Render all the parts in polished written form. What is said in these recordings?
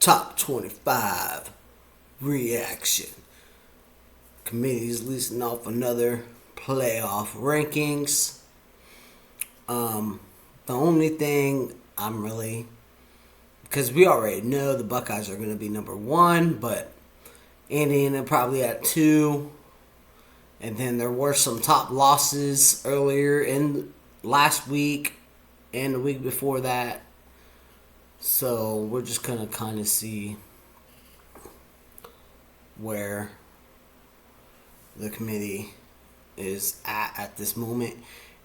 Top 25 reaction. Committee's listing off another playoff rankings. The only thing I'm really, because we already know the Buckeyes are going to be number 1, but Indiana probably at 2. And then there were some top losses earlier in last week and the week before that. So we're just going to kind of see where the committee is at this moment.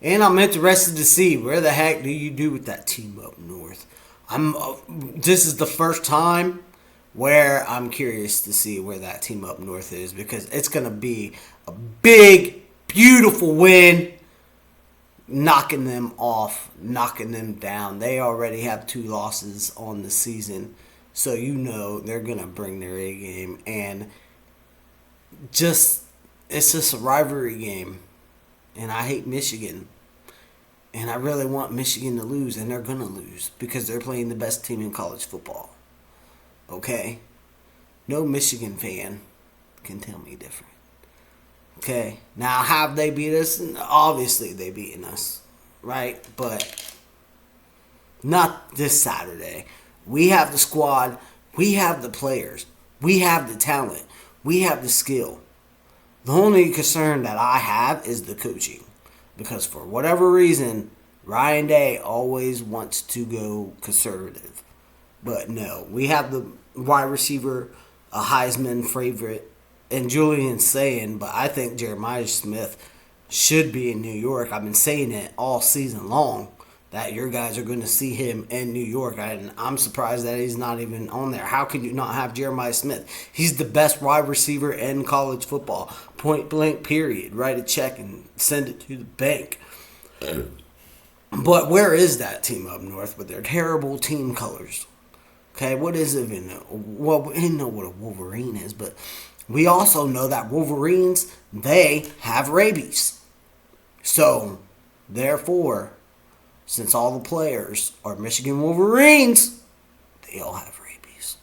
And I'm interested to see where the heck do you do with that team up north. This is the first time where I'm curious to see where that team up north is, because it's going to be a big, beautiful win, knocking them off, knocking them down. They already have 2 losses on the season, so you know they're going to bring their A game. And it's just a rivalry game. And I hate Michigan. And I really want Michigan to lose, and they're going to lose because they're playing the best team in college football. Okay? No Michigan fan can tell me different. Okay? Now, have they beat us? Obviously, they've beaten us. Right? But not this Saturday. We have the squad. We have the players. We have the talent. We have the skill. The only concern that I have is the coaching. Because for whatever reason, Ryan Day always wants to go conservative. But no, we have the wide receiver, a Heisman favorite, and Julian saying, but I think Jeremiah Smith should be in New York. I've been saying it all season long, that your guys are going to see him in New York. And I'm surprised that he's not even on there. How can you not have Jeremiah Smith? He's the best wide receiver in college football. Point blank, period. Write a check and send it to the bank. But where is that team up north with their terrible team colors? Okay, what is it even? Well, we know what a Wolverine is, but we also know that Wolverines, they have rabies. So, therefore, since all the players are Michigan Wolverines, they all have rabies.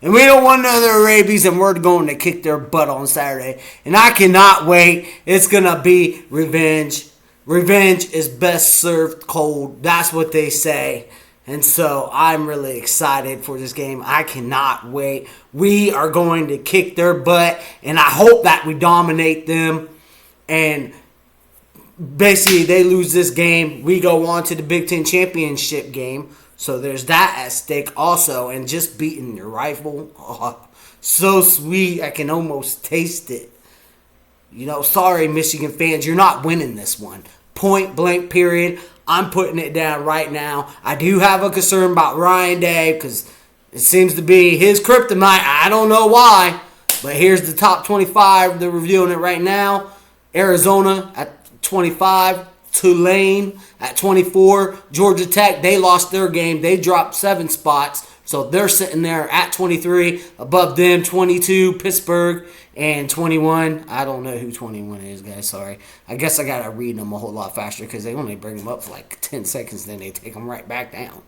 And we don't want none of their rabies, and we're going to kick their butt on Saturday. And I cannot wait. It's going to be revenge. Revenge is best served cold. That's what they say. And so I'm really excited for this game. I cannot wait. We are going to kick their butt, and I hope that we dominate them. And basically, they lose this game, we go on to the Big Ten championship game. So there's that at stake also. And just beating your rival, so sweet. I can almost taste it. You know, sorry, Michigan fans, you're not winning this one. Point blank, period. I'm putting it down right now. I do have a concern about Ryan Day because it seems to be his kryptonite. I don't know why. But here's the top 25. They're reviewing it right now. Arizona at 25, Tulane at 24, Georgia Tech, they lost their game. They dropped 7 spots, so they're sitting there at 23. Above them, 22, Pittsburgh, and 21. I don't know who 21 is, guys, sorry. I guess I got to read them a whole lot faster because they only bring them up for like 10 seconds, then they take them right back down.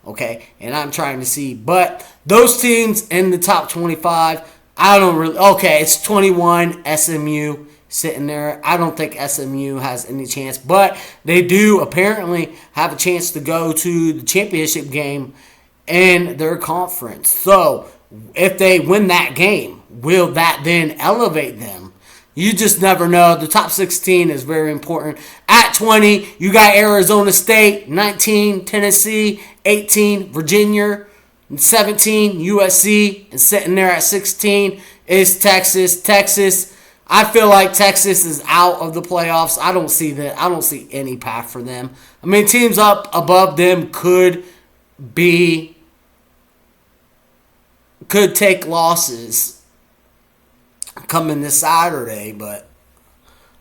Okay, and I'm trying to see. But those teams in the top 25, I don't really. Okay, it's 21, SMU. Sitting there. I don't think SMU has any chance, but they do apparently have a chance to go to the championship game in their conference. So, if they win that game, will that then elevate them? You just never know. The top 16 is very important. At 20, you got Arizona State, 19, Tennessee, 18, Virginia, 17, USC, and sitting there at 16 is Texas. Texas, I feel like Texas is out of the playoffs. I don't see that. I don't see any path for them. I mean, teams up above them could take losses coming this Saturday, but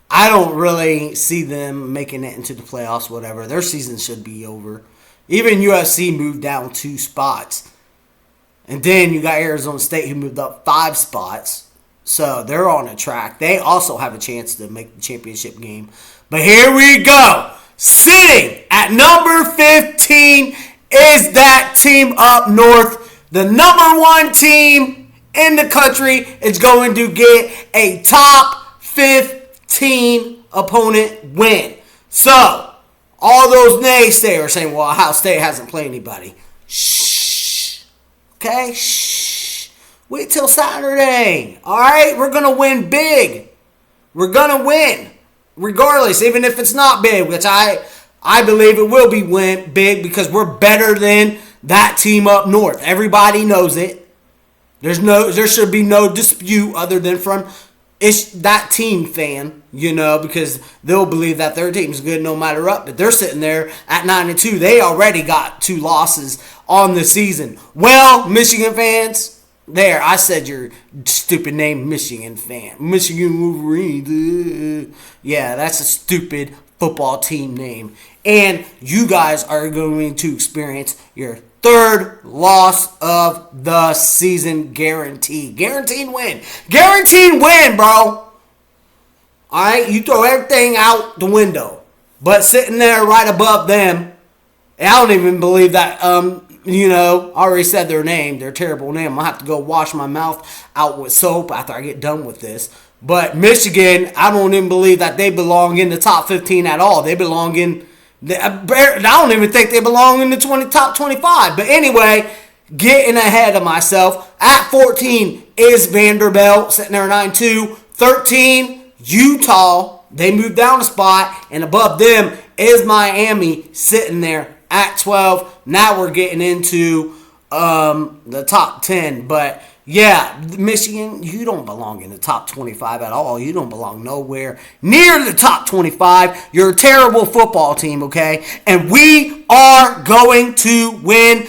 I don't really see them making it into the playoffs, whatever. Their season should be over. Even USC moved down 2 spots. And then you got Arizona State who moved up 5 spots. So they're on a track. They also have a chance to make the championship game. But here we go. Sitting at number 15 is that team up north, The number one team in the country is going to get a top 15 opponent win. So, all those naysayers saying, well, Ohio State hasn't played anybody. Shh. Okay? Shh. Wait till Saturday. All right? We're going to win big. We're going to win. Regardless, even if it's not big, which I believe it will be big because we're better than that team up north. Everybody knows it. There should be no dispute other than from that team fan, because they'll believe that their team's good no matter what. But they're sitting there at 9-2. They already got 2 losses on the season. Well, Michigan fans. There, I said your stupid name, Michigan fan. Michigan Wolverines. Yeah, that's a stupid football team name. And you guys are going to experience your 3rd loss of the season guaranteed. Guaranteed win. Guaranteed win, bro. Alright, you throw everything out the window. But sitting there right above them, and I don't even believe that, I already said their name, their terrible name. I'll have to go wash my mouth out with soap after I get done with this. But Michigan, I don't even believe that they belong in the top 15 at all. They belong in, I don't even think they belong in the top 25. But anyway, getting ahead of myself. At 14 is Vanderbilt, sitting there 9-2. 13, Utah. They moved down a spot. And above them is Miami, sitting there at 12. Now we're getting into the top 10. But, yeah, Michigan, you don't belong in the top 25 at all. You don't belong nowhere near the top 25. You're a terrible football team, okay? And we are going to win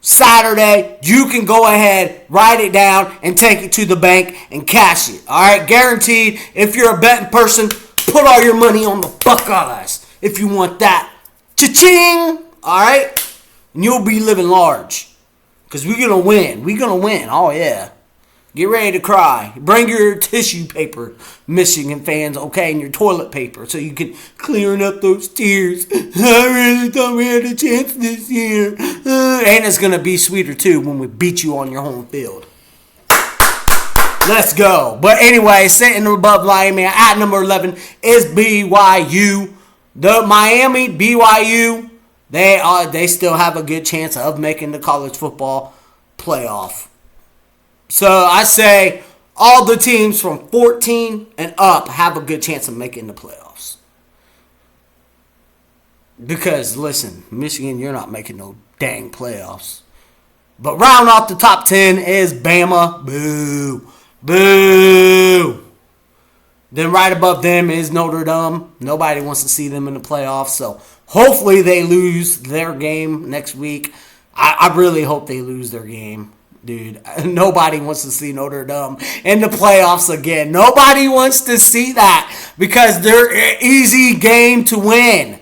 Saturday. You can go ahead, write it down, and take it to the bank and cash it. All right? Guaranteed. If you're a betting person, put all your money on the Buckeyes if you want that. Cha-ching! All right? And you'll be living large. Because we're going to win. We're going to win. Oh, yeah. Get ready to cry. Bring your tissue paper, Michigan fans, okay, and your toilet paper so you can clear up those tears. I really thought we had a chance this year. And it's going to be sweeter, too, when we beat you on your home field. Let's go. But anyway, sitting above Miami at number 11 is BYU. The Miami, BYU, they still have a good chance of making the college football playoff. So I say all the teams from 14 and up have a good chance of making the playoffs. Because, listen, Michigan, you're not making no dang playoffs. But round off the top 10 is Bama. Boo. Boo. Then right above them is Notre Dame. Nobody wants to see them in the playoffs. So hopefully they lose their game next week. I really hope they lose their game. Dude, nobody wants to see Notre Dame in the playoffs again. Nobody wants to see that because they're an easy game to win.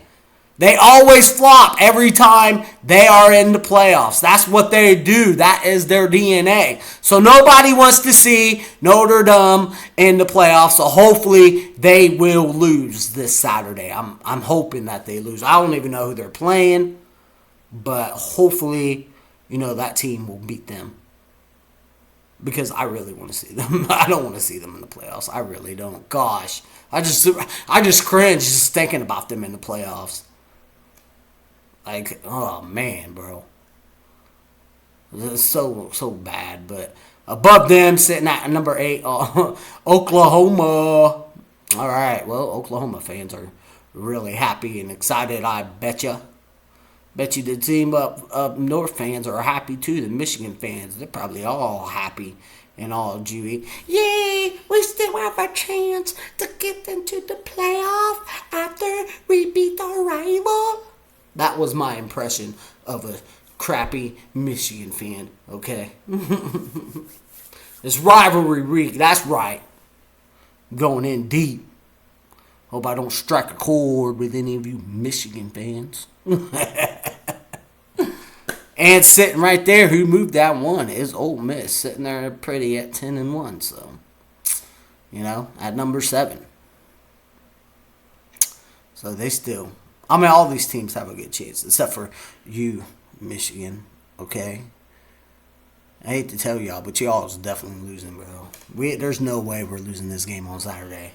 They always flop every time they are in the playoffs. That's what they do. That is their DNA. So nobody wants to see Notre Dame in the playoffs. So hopefully they will lose this Saturday. I'm hoping that they lose. I don't even know who they're playing, but hopefully, that team will beat them. Because I really want to see them. I don't want to see them in the playoffs. I really don't. Gosh, I just cringe just thinking about them in the playoffs. Like, oh man, bro, it's so bad. But above them, sitting at number 8, Oklahoma. All right, well, Oklahoma fans are really happy and excited. I betcha. Bet you the team up north fans are happy too. The Michigan fans, they're probably all happy and all Jewy. Yay, we still have a chance to get into the playoff after we beat our rival. That was my impression of a crappy Michigan fan, okay? It's rivalry week, that's right. Going in deep. Hope I don't strike a chord with any of you Michigan fans. And sitting right there, who moved that one is Ole Miss, sitting there pretty at 10-1. So, at number 7. So they still, all these teams have a good chance, except for you, Michigan. Okay, I hate to tell y'all, but y'all is definitely losing, bro. There's no way we're losing this game on Saturday.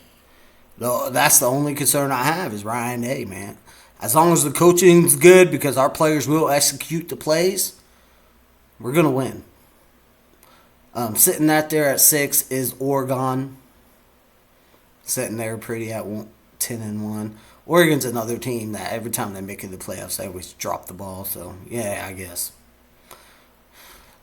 Though that's the only concern I have is Ryan Day, man. As long as the coaching's good, because our players will execute the plays, we're gonna win. Sitting out there at 6 is Oregon. Sitting there pretty at 10-1. Oregon's another team that every time they make it to the playoffs, they always drop the ball. So yeah, I guess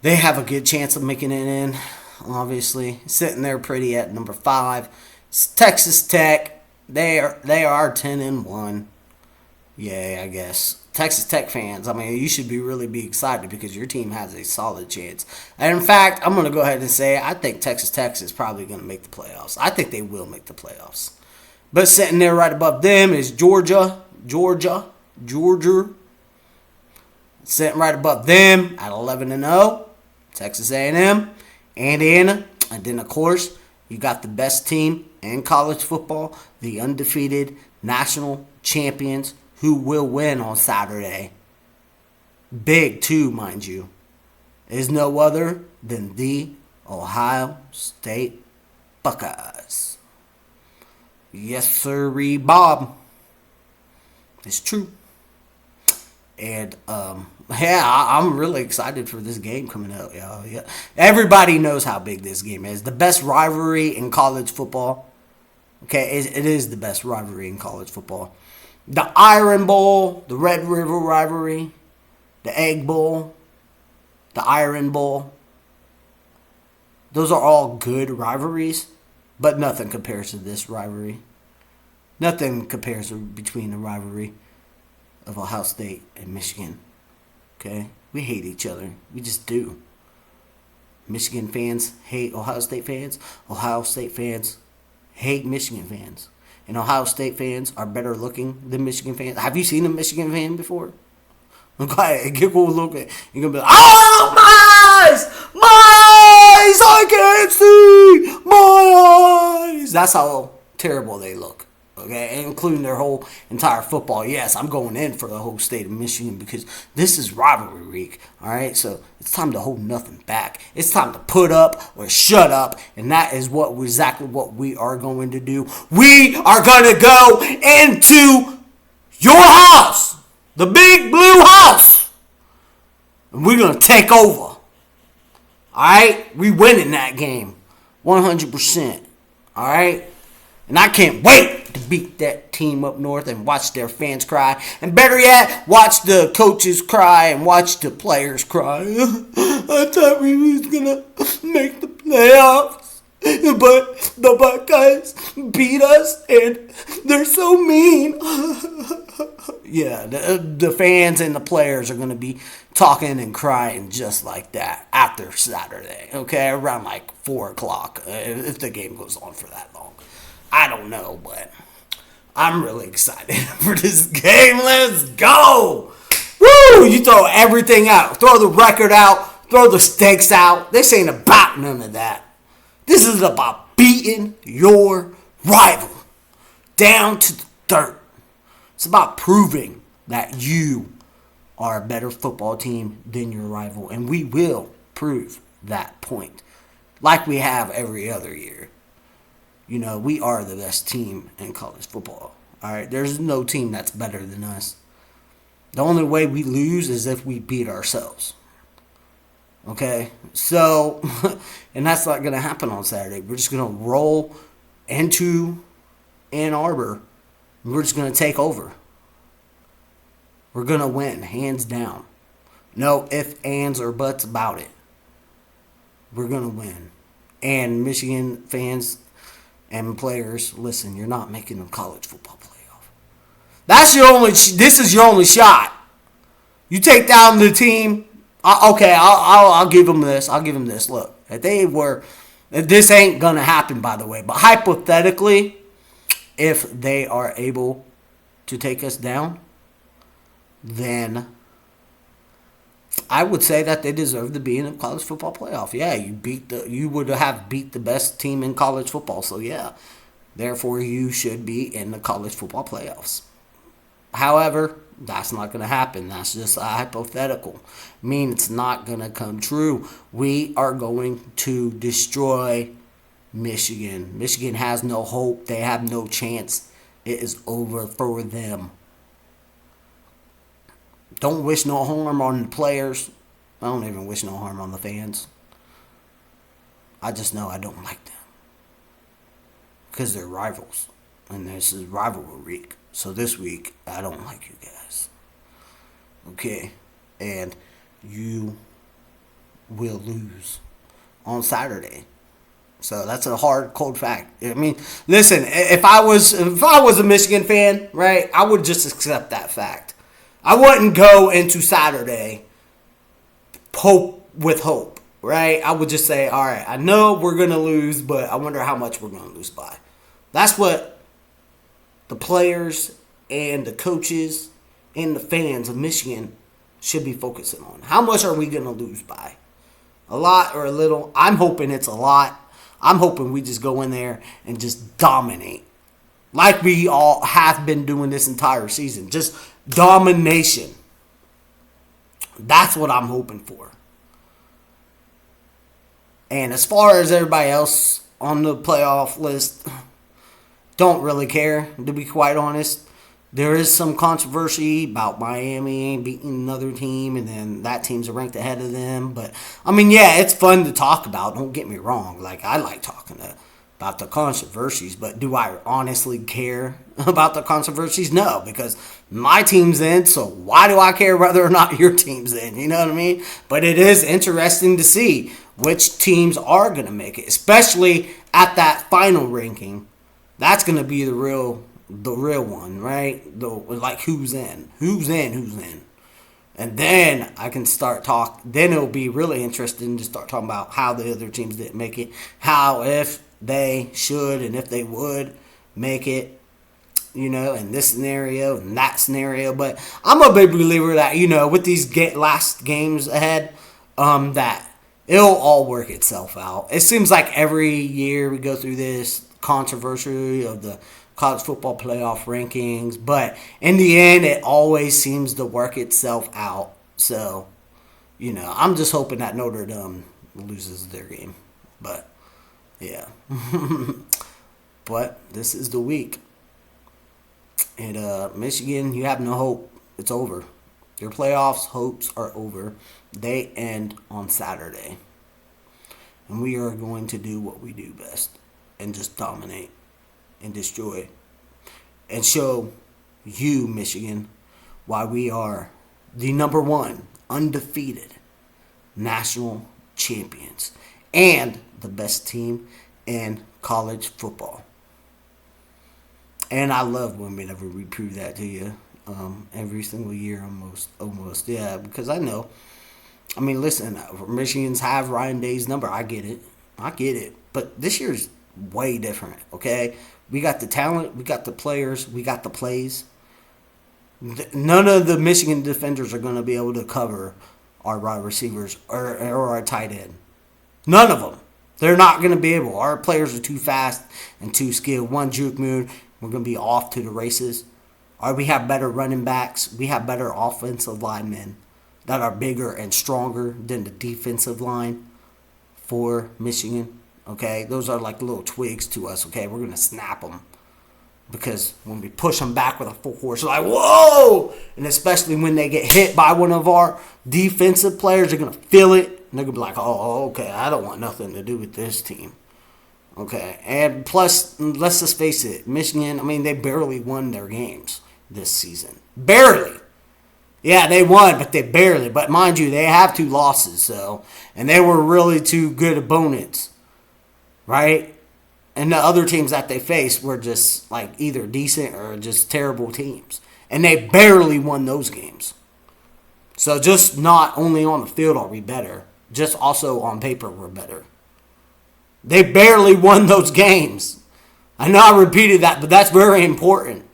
they have a good chance of making it in. Obviously, sitting there pretty at number 5. It's Texas Tech. They are 10-1. Yeah, I guess. Texas Tech fans, I mean, you should really be excited because your team has a solid chance. And in fact, I'm going to go ahead and say I think Texas Tech is probably going to make the playoffs. I think they will make the playoffs. But sitting there right above them is Georgia. Sitting right above them at 11-0. Texas A&M, Indiana. And then, of course, you got the best team in college football, the undefeated national champions, who will win on Saturday. Big, too, mind you. Is no other than the Ohio State Buckeyes. Yes, sirree, Bob. It's true. And, I'm really excited for this game coming up, y'all. Yeah. Everybody knows how big this game is. The best rivalry in college football. Okay, it is the best rivalry in college football. The Iron Bowl, the Red River rivalry, the Egg Bowl, the Iron Bowl. Those are all good rivalries, but nothing compares to this rivalry. Nothing compares between the rivalry of Ohio State and Michigan. Okay? We hate each other. We just do. Michigan fans hate Ohio State fans. Ohio State fans hate Michigan fans. And Ohio State fans are better looking than Michigan fans. Have you seen a Michigan fan before? Okay, get a look at. You're gonna be like, oh, my eyes, I can't see my eyes. That's how terrible they look. Okay, including their whole entire football. Yes, I'm going in for the whole state of Michigan because this is rivalry week. All right, so it's time to hold nothing back. It's time to put up or shut up, and that is exactly what we are going to do. We are going to go into your house, the big blue house, and we're going to take over. All right, we winning that game, 100%. All right. And I can't wait to beat that team up north and watch their fans cry. And better yet, watch the coaches cry and watch the players cry. I thought we was going to make the playoffs. But the Buckeyes beat us and they're so mean. Yeah, the fans and the players are going to be talking and crying just like that after Saturday. Okay, around like 4 o'clock if the game goes on for that long. I don't know, but I'm really excited for this game. Let's go! Woo! You throw everything out. Throw the record out. Throw the stakes out. This ain't about none of that. This is about beating your rival down to the dirt. It's about proving that you are a better football team than your rival. And we will prove that point like we have every other year. You know, we are the best team in college football. All right, there's no team that's better than us. The only way we lose is if we beat ourselves. Okay, so, and that's not going to happen on Saturday. We're just going to roll into Ann Arbor. And we're just going to take over. We're going to win, hands down. No ifs, ands, or buts about it. We're going to win. And Michigan fans and players, listen, you're not making a college football playoff. This is your only shot. You take down the team. I'll give them this. Look, if this ain't gonna happen, by the way, but hypothetically, if they are able to take us down, then I would say that they deserve to be in a college football playoff. Yeah, you would have beat the best team in college football. So yeah, therefore you should be in the college football playoffs. However, That's not going to happen. That's just a hypothetical. I mean, it's not going to come true. We are going to destroy Michigan. Michigan has no hope. They have no chance. It is over for them. Don't wish no harm on the players. I don't even wish no harm on the fans. I just know I don't like them. Because they're rivals. And this is rivalry week. So this week, I don't like you guys. Okay? And you will lose on Saturday. So that's a hard, cold fact. I mean, listen, if I was a Michigan fan, right, I would just accept that fact. I wouldn't go into Saturday with hope, right? I would just say, all right, I know we're going to lose, but I wonder how much we're going to lose by. That's what the players and the coaches and the fans of Michigan should be focusing on. How much are we going to lose by? A lot or a little? I'm hoping it's a lot. I'm hoping we just go in there and just dominate. Like we all have been doing this entire season. Just domination. That's what I'm hoping for. And as far as everybody else on the playoff list, don't really care, to be quite honest. There is some controversy about Miami beating another team, and then that team's ranked ahead of them. But, I mean, yeah, it's fun to talk about. Don't get me wrong. Like, I like talking about the controversies, but do I honestly care about the controversies? No, because my team's in, so why do I care whether or not your team's in? You know what I mean? But it is interesting to see which teams are going to make it, especially at that final ranking. That's going to be the real one, right? Like who's in. And then I can start then it'll be really interesting to start talking about how the other teams didn't make it, how if they should and if they would make it, in this scenario and that scenario. But I'm a big believer that, with these last games ahead, that it'll all work itself out. It seems like every year we go through this controversy of the college football playoff rankings, but in the end, it always seems to work itself out. So, I'm just hoping that Notre Dame loses their game. But, yeah. But this is the week. And Michigan, you have no hope. It's over. Your playoffs hopes are over. They end on Saturday. And we are going to do what we do best and just dominate and destroy and show you, Michigan, why we are the number one undefeated national champions and the best team in college football. And I love whenever we prove that to you every single year almost. Yeah, because I know. I mean, listen, Michigans have Ryan Day's number. I get it. But this year's way different, okay? We got the talent, we got the players, we got the plays. None of the Michigan defenders are going to be able to cover our wide receivers or our tight end. None of them. They're not going to be able. Our players are too fast and too skilled. One juke move, we're going to be off to the races. Or we have better running backs. We have better offensive linemen that are bigger and stronger than the defensive line for Michigan. Okay, those are like little twigs to us. Okay, we're going to snap them. Because when we push them back with a full force, they're like, whoa! And especially when they get hit by one of our defensive players, they're going to feel it. And they're going to be like, oh, okay, I don't want nothing to do with this team. Okay, and plus, let's just face it, Michigan, I mean, they barely won their games this season. Barely. Yeah, they won, but they barely. But mind you, they have 2 losses, so. And they were really 2 good opponents. Right? And the other teams that they faced were just like either decent or just terrible teams. And they barely won those games. So just not only on the field are we better, just also on paper we're better. They barely won those games. I know I repeated that, but that's very important.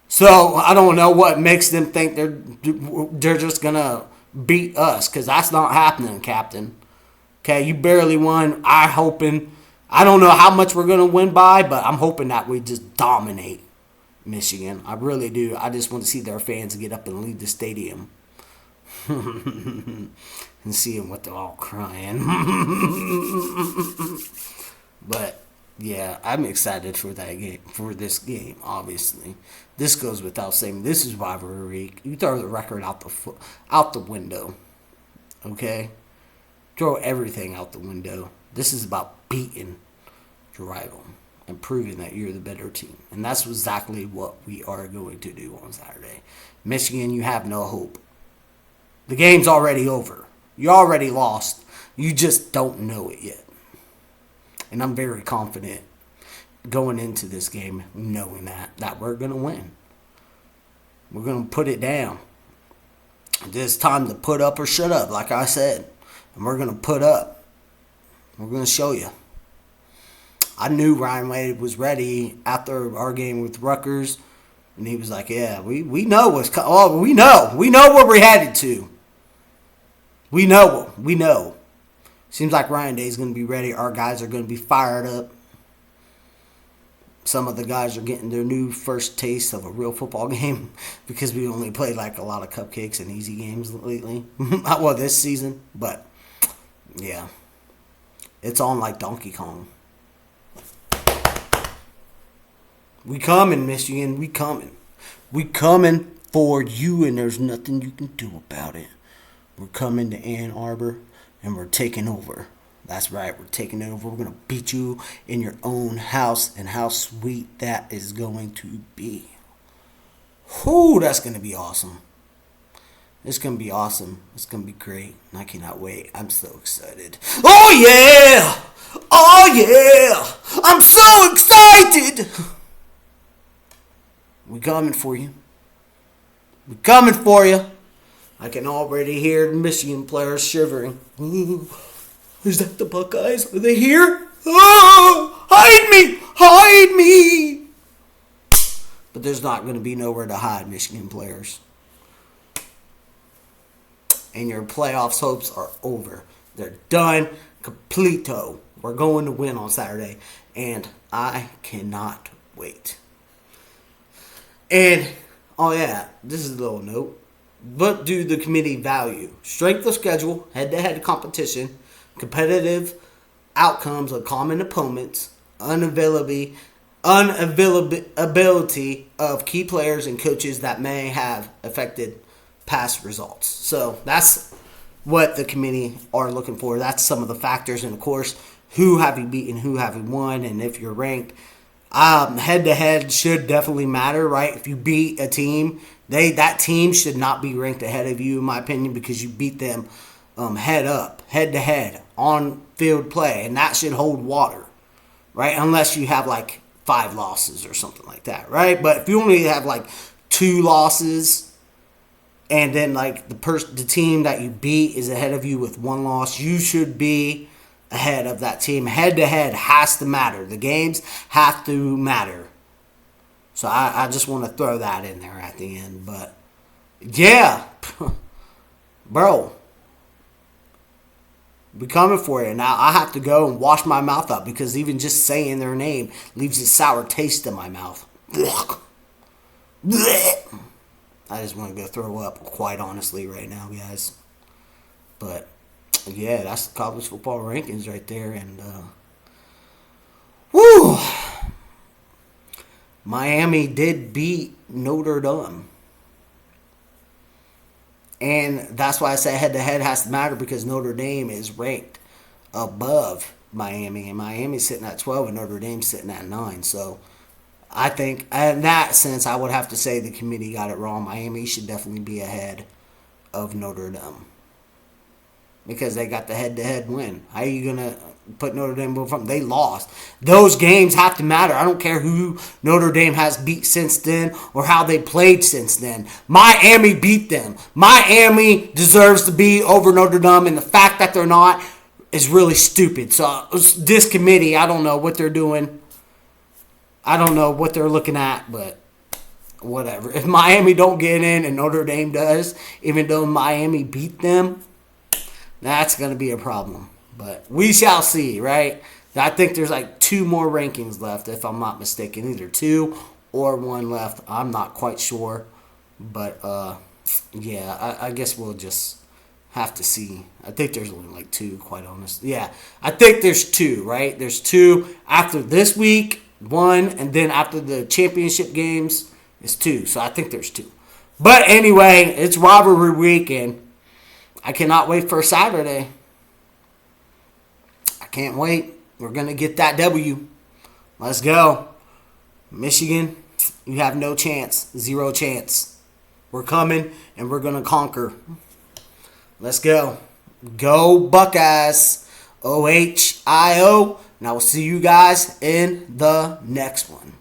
So I don't know what makes them think they're just going to beat us, because that's not happening, Captain. Okay, you barely won. I don't know how much we're going to win by, but I'm hoping that we just dominate Michigan. I really do. I just want to see their fans get up and leave the stadium and see them what they're all crying. But yeah, I'm excited for that game, for this game. Obviously, this goes without saying. This is rivalry week. You throw the record out the window. Okay, throw everything out the window. This is about beating your rival and proving that you're the better team. And that's exactly what we are going to do on Saturday. Michigan, you have no hope. The game's already over. You already lost. You just don't know it yet. And I'm very confident going into this game knowing that we're going to win. We're going to put it down. It's time to put up or shut up, like I said. And we're going to put up. We're going to show you. I knew Ryan Wade was ready after our game with Rutgers. And he was like, yeah, we know what's coming. Oh, we know. We know where we're headed to. We know. Seems like Ryan Day's going to be ready. Our guys are going to be fired up. Some of the guys are getting their new first taste of a real football game because we only played like a lot of cupcakes and easy games lately. Well, this season. But, yeah. It's on like Donkey Kong. We coming, Michigan. We coming. We coming for you, and there's nothing you can do about it. We're coming to Ann Arbor, and we're taking over. That's right, we're taking it over. We're going to beat you in your own house, and how sweet that is going to be. Whew, that's going to be awesome. It's going to be awesome. It's going to be great. I cannot wait. I'm so excited. Oh, yeah! Oh, yeah! I'm so excited! We coming for you. We coming for you. I can already hear the Michigan players shivering. Ooh, is that the Buckeyes? Are they here? Oh, hide me! Hide me! But there's not going to be nowhere to hide, Michigan players. And your playoffs hopes are over. They're done. Completo. We're going to win on Saturday. And I cannot wait. And, oh yeah, this is a little note. What do the committee value? Strength of schedule, head-to-head competition, competitive outcomes of common opponents, unavailability of key players and coaches that may have affected past results. So that's what the committee are looking for. That's some of the factors. And, of course, who have you beaten, who have you won, and if you're ranked. Head-to-head should definitely matter, right? If you beat a team, that team should not be ranked ahead of you, in my opinion, because you beat them head-to-head, on-field play, and that should hold water, right? Unless you have, like, 5 losses or something like that, right? But if you only have, like, 2 losses and then, like, the team that you beat is ahead of you with 1 loss, you should be ahead of that team. Head-to-head has to matter. The games have to matter. So I just want to throw that in there at the end. But, yeah. Bro. Be coming for you. Now, I have to go and wash my mouth up because even just saying their name leaves a sour taste in my mouth. I just want to go throw up, quite honestly, right now, guys. But yeah, that's the college football rankings right there. And, woo! Miami did beat Notre Dame. And that's why I say head-to-head has to matter because Notre Dame is ranked above Miami. And Miami's sitting at 12 and Notre Dame's sitting at 9. So I think in that sense, I would have to say the committee got it wrong. Miami should definitely be ahead of Notre Dame. Because they got the head-to-head win. How are you going to put Notre Dame above them? They lost. Those games have to matter. I don't care who Notre Dame has beat since then or how they played since then. Miami beat them. Miami deserves to be over Notre Dame, and the fact that they're not is really stupid. So this committee, I don't know what they're doing. I don't know what they're looking at, but whatever. If Miami don't get in and Notre Dame does, even though Miami beat them, that's going to be a problem. But we shall see, right? I think there's like 2 more rankings left, if I'm not mistaken. Either 2 or one left. I'm not quite sure. But, yeah, I guess we'll just have to see. I think there's only like two, quite honest. Yeah, I think there's two, right? There's two after this week, one, and then after the championship games, it's two. So I think there's two. But anyway, it's rivalry weekend. I cannot wait for Saturday. I can't wait. We're going to get that W. Let's go. Michigan, you have no chance. Zero chance. We're coming, and we're going to conquer. Let's go. Go Buckeyes. OHIO. And I will see you guys in the next one.